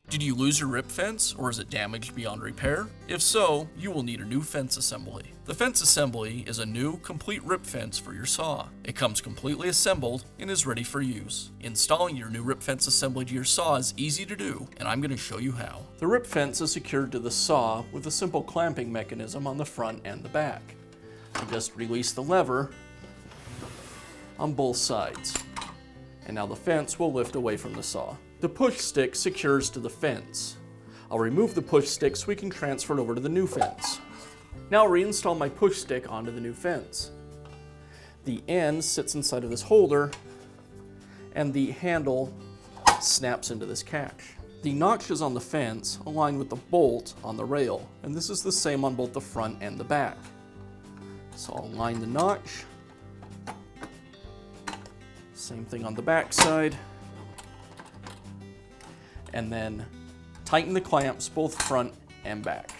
Did you lose your rip fence, or is it damaged beyond repair? If so, you will need a new fence assembly. The fence assembly is a new, complete rip fence for your saw. It comes completely assembled and is ready for use. Installing your new rip fence assembly to your saw is easy to do, and I'm going to show you how. The rip fence is secured to the saw with a simple clamping mechanism on the front and the back. You just release the lever on both sides, and now the fence will lift away from the saw. The push stick secures to the fence. I'll remove the push stick so we can transfer it over to the new fence. Now I'll reinstall my push stick onto the new fence. The end sits inside of this holder, and the handle snaps into this catch. The notches on the fence align with the bolt on the rail, and this is the same on both the front and the back. So I'll align the notch. Same thing on the back side. And then tighten the clamps both front and back.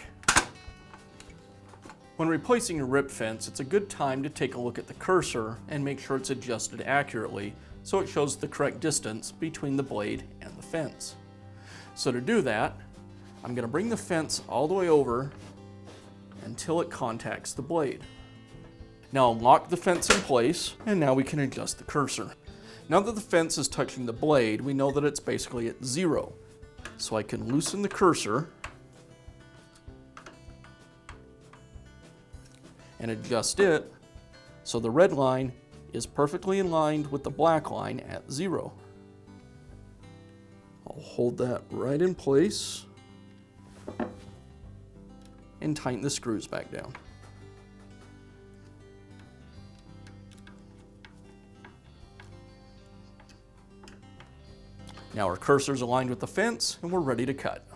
When replacing your rip fence, it's a good time to take a look at the cursor and make sure it's adjusted accurately so it shows the correct distance between the blade and the fence. So to do that, I'm going to bring the fence all the way over until it contacts the blade. Now I'll lock the fence in place, and now we can adjust the cursor. Now that the fence is touching the blade, we know that it's basically at 0. So I can loosen the cursor and adjust it so the red line is perfectly aligned with the black line at 0. I'll hold that right in place and tighten the screws back down. Now our cursor is aligned with the fence and we're ready to cut.